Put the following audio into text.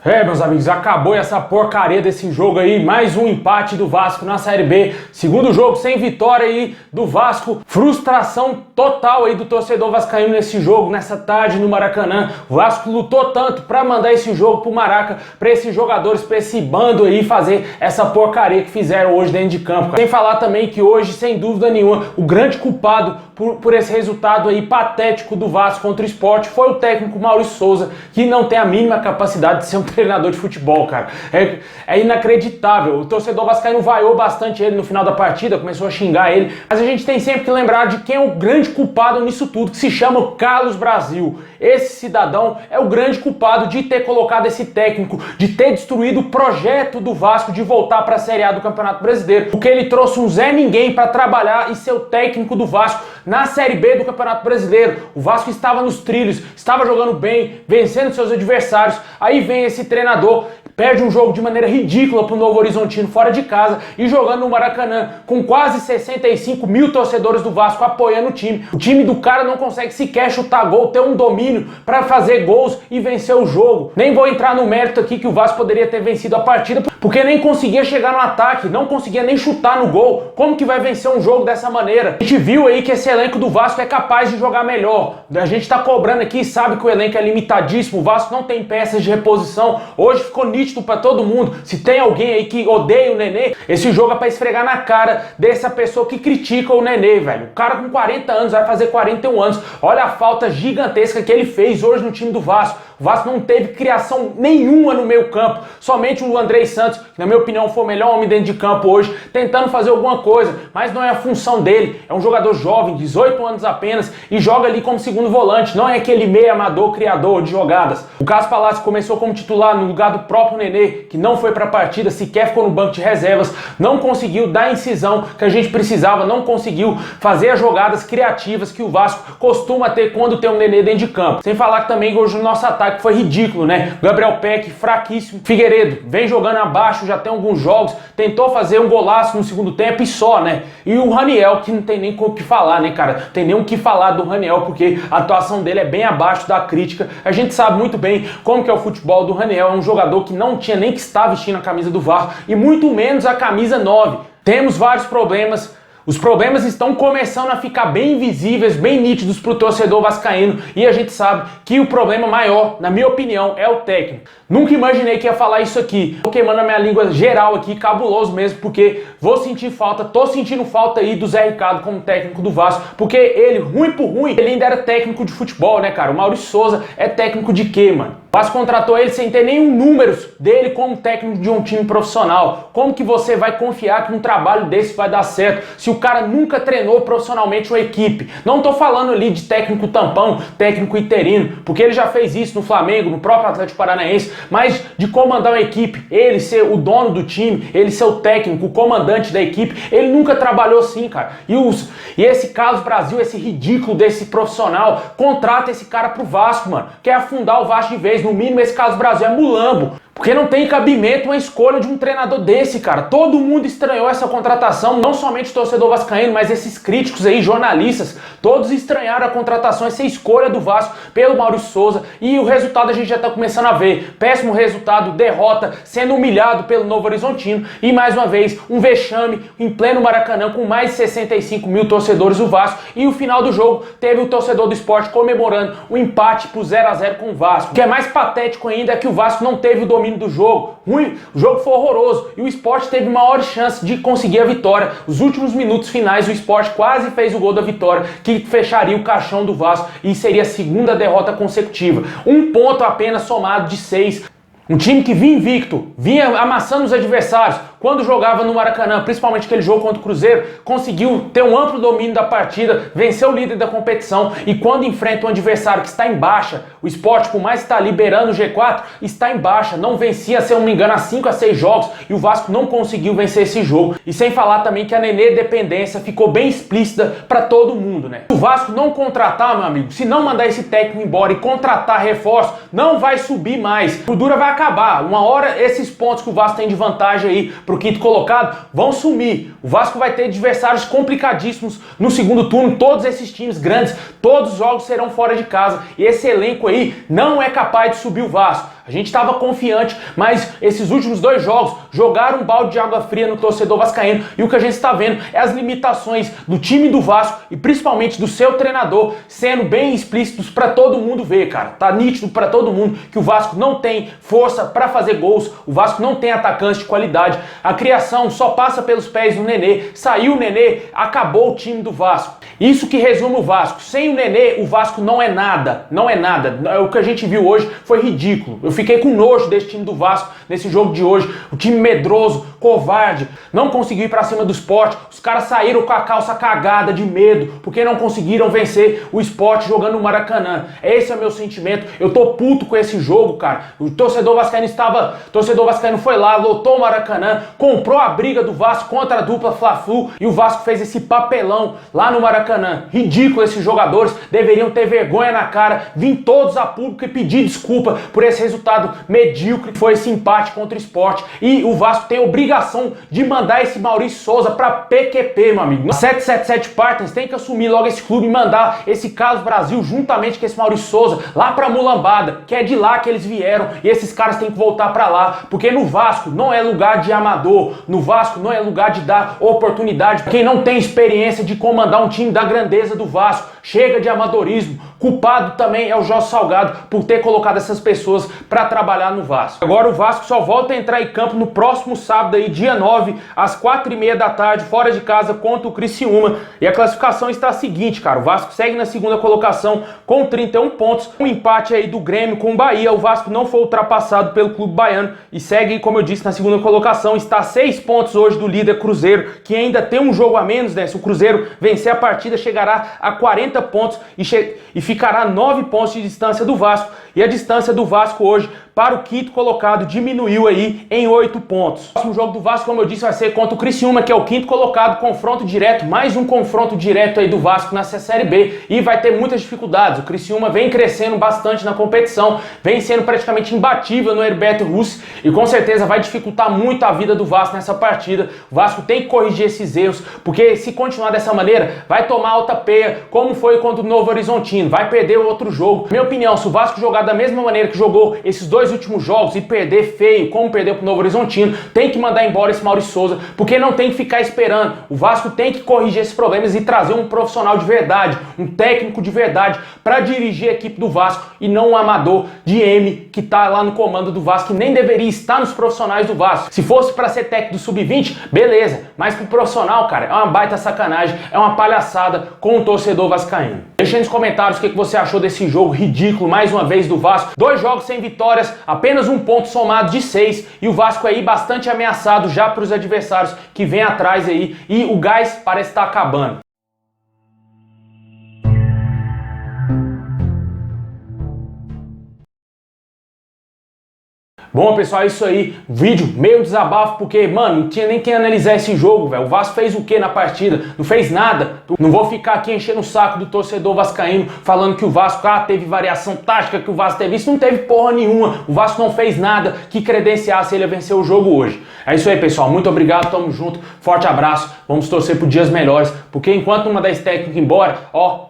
Meus amigos, acabou essa porcaria desse jogo aí, mais um empate do Vasco na Série B, segundo jogo sem vitória aí do Vasco, frustração total aí do torcedor vascaíno nesse jogo, nessa tarde no Maracanã. O Vasco lutou tanto pra mandar esse jogo pro Maraca, pra esses jogadores, pra esse bando aí fazer essa porcaria que fizeram hoje dentro de campo, cara. Sem falar também que hoje, sem dúvida nenhuma, o grande culpado por esse resultado aí patético do Vasco contra o Sport foi o técnico Maurício Souza, que não tem a mínima capacidade de ser um treinador de futebol, cara. É inacreditável. O torcedor vascaíno vaiou bastante ele no final da partida, começou a xingar ele, mas a gente tem sempre que lembrar de quem é o grande culpado nisso tudo, que se chama Carlos Brasil. Esse cidadão é o grande culpado de ter colocado esse técnico, de ter destruído o projeto do Vasco de voltar para a Série A do Campeonato Brasileiro, porque ele trouxe um Zé Ninguém para trabalhar e ser o técnico do Vasco na Série B do Campeonato Brasileiro. O Vasco estava nos trilhos, estava jogando bem, vencendo seus adversários. Aí vem esse treinador, perde um jogo de maneira ridícula pro Novo Horizontino fora de casa e jogando no Maracanã com quase 65 mil torcedores do Vasco apoiando o time. O time do cara não consegue sequer chutar gol, ter um domínio para fazer gols e vencer o jogo. Nem vou entrar no mérito aqui que o Vasco poderia ter vencido a partida, porque nem conseguia chegar no ataque, não conseguia nem chutar no gol. Como que vai vencer um jogo dessa maneira? A gente viu aí que esse elenco do Vasco é capaz de jogar melhor. A gente tá cobrando aqui, sabe que o elenco é limitadíssimo, o Vasco não tem peças de reposição. Hoje ficou nítido pra todo mundo. Se tem alguém aí que odeia o Nenê, esse jogo é pra esfregar na cara dessa pessoa que critica o Nenê, velho. O cara com 40 anos vai fazer 41 anos. Olha a falta gigantesca que ele fez hoje no time do Vasco. O Vasco não teve criação nenhuma no meio campo. Somente o Andrei Santos, que na minha opinião foi o melhor homem dentro de campo hoje, tentando fazer alguma coisa, mas não é a função dele. É um jogador jovem, 18 anos apenas, e joga ali como segundo volante. Não é aquele meio amador, criador de jogadas. O Cássio Palácio começou como titular no lugar do próprio Nenê, que não foi para a partida, sequer ficou no banco de reservas, não conseguiu dar a incisão que a gente precisava, não conseguiu fazer as jogadas criativas que o Vasco costuma ter quando tem um Nenê dentro de campo. Sem falar que também hoje o nosso ataque foi ridículo, né? Gabriel Peck, fraquíssimo. Figueiredo vem jogando abaixo, já tem alguns jogos, tentou fazer um golaço no segundo tempo e só, né? E o Raniel, que não tem nem o que falar, né, cara? Tem nem o que falar do Raniel, porque a atuação dele é bem abaixo da crítica. A gente sabe muito bem como que é o futebol do Raniel, é um jogador que não tinha nem que estar vestindo a camisa do Vasco, e muito menos a camisa 9. Temos vários problemas. Os problemas estão começando a ficar bem visíveis, bem nítidos para o torcedor vascaíno, e a gente sabe que o problema maior, na minha opinião, é o técnico. Nunca imaginei que ia falar isso aqui. Tô queimando a minha língua geral aqui, cabuloso mesmo, porque vou sentir falta, tô sentindo falta aí do Zé Ricardo como técnico do Vasco, porque ele, ruim por ruim, ele ainda era técnico de futebol, né, cara? O Maurício Souza é técnico de quê, mano? O Vasco contratou ele sem ter nenhum números dele como técnico de um time profissional. Como que você vai confiar que um trabalho desse vai dar certo se o cara nunca treinou profissionalmente uma equipe? Não tô falando ali de técnico tampão, técnico interino, porque ele já fez isso no Flamengo, no próprio Atlético Paranaense, mas de comandar uma equipe, ele ser o dono do time, ele ser o técnico, o comandante da equipe, ele nunca trabalhou assim, cara. E esse Carlos Brasil, esse ridículo desse profissional, contrata esse cara pro Vasco, mano. Quer afundar o Vasco de vez. No mínimo, esse Carlos Brasil é mulambo. Porque não tem cabimento uma escolha de um treinador desse, cara. Todo mundo estranhou essa contratação, não somente o torcedor vascaíno, mas esses críticos aí, jornalistas, todos estranharam a contratação, essa escolha do Vasco pelo Maurício Souza, e o resultado a gente já tá começando a ver. Péssimo resultado, derrota, sendo humilhado pelo Novo Horizontino, e mais uma vez, um vexame em pleno Maracanã, com mais de 65 mil torcedores do Vasco, e o final do jogo teve o torcedor do Sport comemorando o empate por 0 a 0 com o Vasco. O que é mais patético ainda é que o Vasco não teve o domínio do jogo. O jogo foi horroroso e o Sport teve maior chance de conseguir a vitória. Os últimos minutos finais o Sport quase fez o gol da vitória, que fecharia o caixão do Vasco e seria a segunda derrota consecutiva. Um ponto apenas somado de 6. Um time que vinha invicto, vinha amassando os adversários. Quando jogava no Maracanã, principalmente aquele jogo contra o Cruzeiro, conseguiu ter um amplo domínio da partida, venceu o líder da competição, e quando enfrenta um adversário que está em baixa, o Sport, por mais que está liberando o G4, está em baixa, não vencia, se eu não me engano, há 5 a 6 jogos, e o Vasco não conseguiu vencer esse jogo. E sem falar também que a Nenê dependência ficou bem explícita para todo mundo, né? Se o Vasco não contratar, meu amigo, se não mandar esse técnico embora e contratar reforço, não vai subir mais. O Dura vai acabar. Uma hora esses pontos que o Vasco tem de vantagem aí pro quinto colocado vão sumir. O Vasco vai ter adversários complicadíssimos no segundo turno. Todos esses times grandes, todos os jogos serão fora de casa. E esse elenco aí não é capaz de subir o Vasco. A gente estava confiante, mas esses últimos 2 jogos jogaram um balde de água fria no torcedor vascaíno e o que a gente está vendo é as limitações do time do Vasco e principalmente do seu treinador sendo bem explícitos para todo mundo ver, cara. Tá nítido para todo mundo que o Vasco não tem força para fazer gols, o Vasco não tem atacantes de qualidade, a criação só passa pelos pés do Nenê. Saiu o Nenê, acabou o time do Vasco. Isso que resume o Vasco. Sem o Nenê, o Vasco não é nada. Não é nada. O que a gente viu hoje foi ridículo. Eu fiquei com nojo desse time do Vasco nesse jogo de hoje. O time medroso, covarde, não conseguiu ir pra cima do Sport. Os caras saíram com a calça cagada de medo, porque não conseguiram vencer o Sport jogando no Maracanã. Esse é o meu sentimento. Eu tô puto com esse jogo, cara. O torcedor vascaíno foi lá, lotou o Maracanã, comprou a briga do Vasco contra a dupla Fla-Flu e o Vasco fez esse papelão lá no Maracanã. Ridículo, esses jogadores deveriam ter vergonha na cara, vir todos a público e pedir desculpa por esse resultado medíocre que foi esse empate contra o Sport. E o Vasco tem obrigação de mandar esse Maurício Souza pra PQP, meu amigo. 777 Partners tem que assumir logo esse clube e mandar esse Carlos Brasil juntamente com esse Maurício Souza lá pra Mulambada, que é de lá que eles vieram, e esses caras têm que voltar pra lá, porque no Vasco não é lugar de amador, no Vasco não é lugar de dar oportunidade pra quem não tem experiência de comandar um time da grandeza do Vasco. Chega de amadorismo. Culpado também é o Jorge Salgado por ter colocado essas pessoas para trabalhar no Vasco. Agora o Vasco só volta a entrar em campo no próximo sábado aí, dia 9, às 4h30 da tarde, fora de casa contra o Criciúma. E a classificação está a seguinte, cara. O Vasco segue na segunda colocação com 31 pontos. Um empate aí do Grêmio com o Bahia. O Vasco não foi ultrapassado pelo clube baiano e segue, como eu disse, na segunda colocação. Está a 6 pontos hoje do líder Cruzeiro, que ainda tem um jogo a menos, né? Se o Cruzeiro vencer a partida, chegará a 40 pontos e ficará 9 pontos de distância do Vasco. E a distância do Vasco hoje para o 5º colocado diminuiu aí em 8 pontos. O próximo jogo do Vasco, como eu disse, vai ser contra o Criciúma, que é o 5º colocado, confronto direto, mais um confronto direto aí do Vasco na Série B, e vai ter muitas dificuldades. O Criciúma vem crescendo bastante na competição, vem sendo praticamente imbatível no Herberto Russo, e com certeza vai dificultar muito a vida do Vasco nessa partida. O Vasco tem que corrigir esses erros, porque se continuar dessa maneira, vai tomar alta peia, como foi contra o Novo Horizontino, vai perder o outro jogo. Minha opinião, se o Vasco jogar da mesma maneira que jogou esses 2 últimos jogos e perder feio, como perdeu pro Novo Horizontino, tem que mandar embora esse Maurício Souza, porque não tem que ficar esperando. O Vasco tem que corrigir esses problemas e trazer um profissional de verdade, um técnico de verdade para dirigir a equipe do Vasco e não um amador de M que tá lá no comando do Vasco, que nem deveria estar nos profissionais do Vasco. Se fosse para ser técnico do Sub-20, beleza, mas pro profissional, cara, é uma baita sacanagem, é uma palhaçada com o torcedor vascaíno. Deixa aí nos comentários o que você achou desse jogo ridículo, mais uma vez, do Vasco. 2 jogos sem vitórias, apenas 1 ponto somado de 6, e o Vasco aí bastante ameaçado já para os adversários que vem atrás aí, e o gás parece estar acabando. Bom, pessoal, é isso aí. Vídeo meio desabafo, porque, mano, não tinha nem quem analisar esse jogo, velho. O Vasco fez o que na partida? Não fez nada. Não vou ficar aqui enchendo o saco do torcedor vascaíno, falando que o Vasco teve variação tática, que o Vasco teve isso. Não teve porra nenhuma. O Vasco não fez nada que credenciasse ele a vencer o jogo hoje. É isso aí, pessoal. Muito obrigado, tamo junto. Forte abraço. Vamos torcer por dias melhores, porque enquanto uma das técnicas embora, ó,